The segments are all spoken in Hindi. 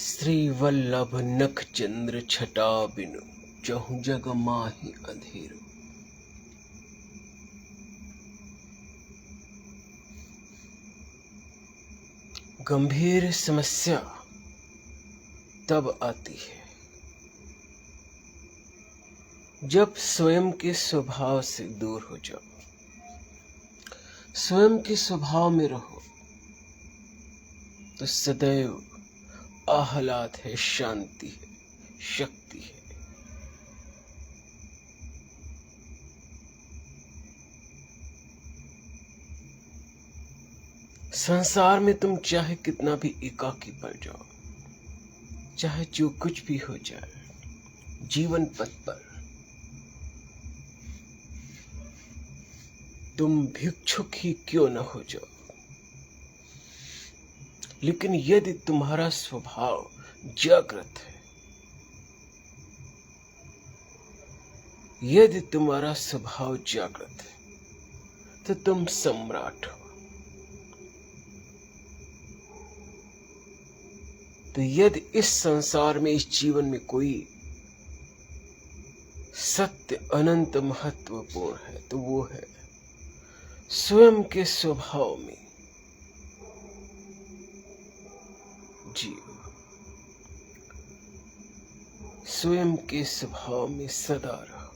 श्री वल्लभ नख चंद्र छटा बिनु चहु जग माहि अंधेरो। गंभीर समस्या तब आती है जब स्वयं के स्वभाव से दूर हो जाओ, स्वयं के स्वभाव में रहो तो सदैव आह्लाद है, शांति है, शक्ति है। संसार में तुम चाहे कितना भी एकाकी पड़ जाओ, चाहे जो कुछ भी हो जाए, जीवन पथ पर तुम भिक्षुक ही क्यों न हो जाओ, लेकिन यदि तुम्हारा स्वभाव जागृत है, यदि तुम्हारा स्वभाव जागृत है तो तुम सम्राट हो। तो यदि इस संसार में, इस जीवन में कोई सत्य अनंत महत्वपूर्ण है तो वो है स्वयं के स्वभाव में जियो, स्वयं के स्वभाव में सदा रहो।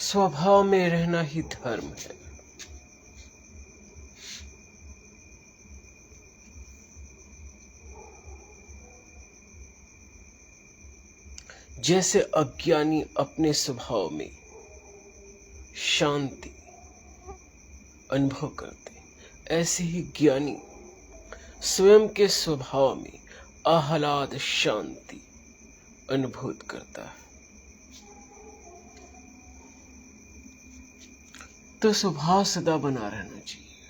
स्वभाव में रहना ही धर्म है। जैसे अज्ञानी अपने स्वभाव में शांति अनुभव करते, ऐसे ही ज्ञानी स्वयं के स्वभाव में आह्लाद शांति अनुभूत करता है। तो स्वभाव सदा बना रहना चाहिए,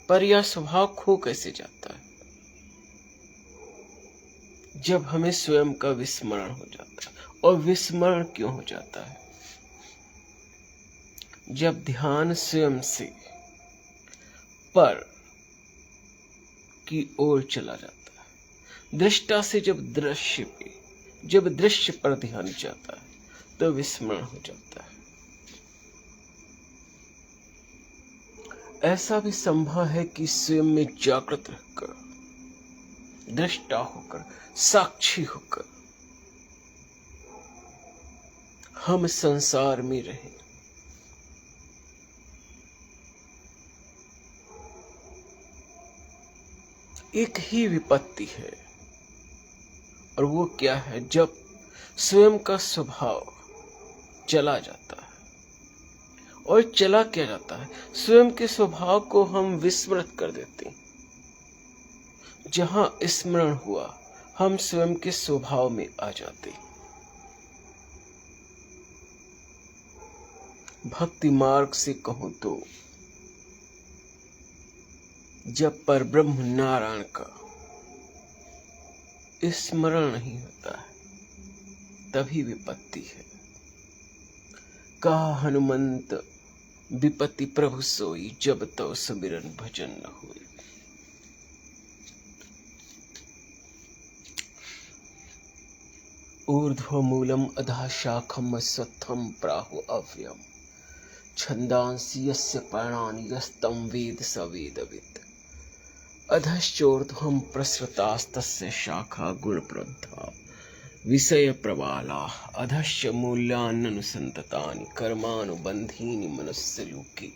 पर यह स्वभाव खो कैसे जाता है? जब हमें स्वयं का विस्मरण हो जाता है। और विस्मरण क्यों हो जाता है? जब ध्यान स्वयं से पर की ओर चला जाता है, दृष्टा से जब दृश्य पर ध्यान जाता है तो विस्मरण हो जाता है। ऐसा भी संभव है कि स्वयं में जागृत रहकर, दृष्टा होकर, साक्षी होकर हम संसार में रहें। एक ही विपत्ति है, और वो क्या है? जब स्वयं का स्वभाव चला जाता है। और चला क्या जाता है? स्वयं के स्वभाव को हम विस्मृत कर देते हैं। जहां स्मरण हुआ हम स्वयं के स्वभाव में आ जाते हैं। भक्ति मार्ग से कहूं तो जब पर ब्रह्म नारायण का स्मरण नहीं होता है तभी विपत्ति है। कहा हनुमंत विपत्ति प्रभु सोई, जब तो सुमिरन भजन न होई। ऊर्ध्वमूलम् अधः शाखम् अश्वत्थम् प्राहु अव्ययम् छन्दांसि यस्य पर्णानि यस्तं वेद स वेदवित् अधश्चोर्ध्वं प्रसृतास्तस्य शाखा गुणप्रवृद्धा विषय प्रवालाः अधश्च मूल्यान्यनुसन्ततानि कर्मानुबन्धीनि मनस्य लोके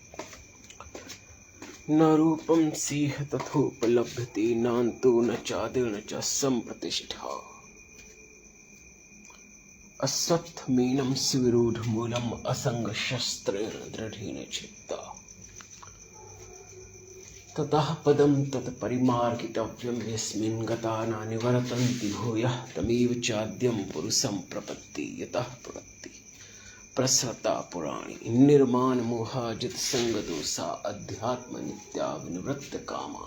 न रूपं सीह तथोपलभ्यते नान्तो न चादिर्न च सम्प्रतिष्ठा। अश्वत्थमेनं सुविरूढमूलम् असंग शस्त्रेण दृढेन चित्ता ततः पदं तत्परिमार्गितव्यं यस्मिन् गता न निवर्तन्ति भूयः तमेव चाद्यं पुरुषं प्रपत्ति यतः प्रपत्ति प्रसृता पुराणी निर्माण मोहाजित संग दोषा अध्यात्म नित्या विनिवृत्त कामा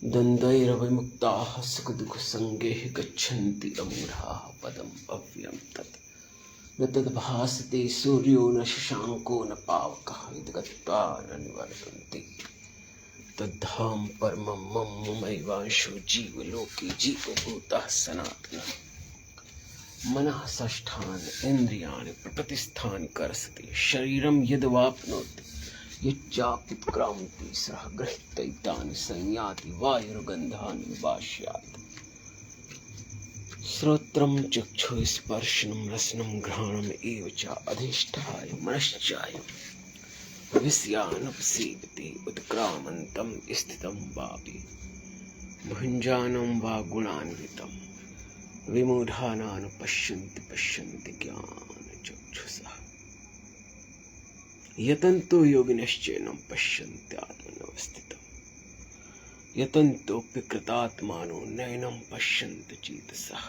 द्वन्द्वैरविमुक्ताः सुख दुख संगैः गच्छन्ति अमूढाः पदम् अव्ययं तत् न तद्भासते सूर्यो न शशांको न पावकः यद्गत्वा न निवर्तन्ते तद्धं परमं मम ममैवांशो जीवलोके जीवभूतः सनातनः मनः षष्ठान इन्द्रियाणि प्रकृतिस्थानि कर्षति शरीरं यद्वाप्नोति यच्चाप्युत्क्रामति सः गृहीत्वैतानि संयाति वायुर्गन्धानि निवास्यात् श्रोत्रं चक्षुस्पर्शनं रसनं घ्राणम् एव च अधिष्ठाय मनश्चायं विषयानुपसेवते उत्क्रामन्तं स्थितं वापि भुञ्जानं वा गुणान्वितं विमूढानानुपश्यन्ति पश्यन्ति ज्ञानचक्षुषा यतन्तो योगिनश्चैनं पश्यन्त्यात्मनवस्थितं यतन्तोऽपि कृतात्मानो नैनं पश्यन्ति चेतसः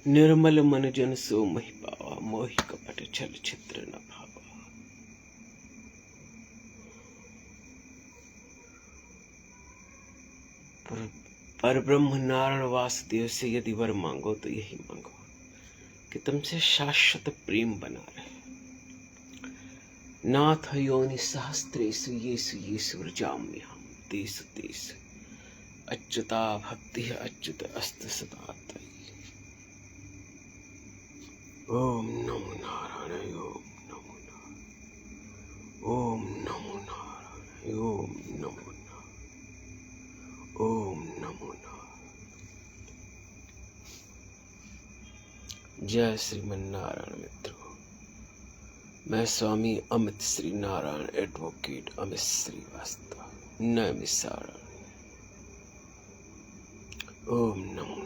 निर्मल मन जन सो महि पावा मोहि कपट छल छिद्र न भावा। पर ब्रह्म नारायण वासुदेव से यदि वर मांगो तो यही मांगो कि तुमसे शाश्वत प्रेम बना रहे। नाथ योनि सहस्रेषु येषु येषु व्रजाम्यहं तेषु तेषु अच्युता भक्ति अच्युत अस्तु सदा तयि। ओम नमो नारायण ओम नमो नारायण ओम नमो नारायण ओम नमो नारायण ओम नमो नारायण। जय श्रीमन्नारायण मित्रों, मैं स्वामी अमित श्री नारायण एडवोकेट अमित श्रीवास्तव नैमिषारण्य। ओम नमो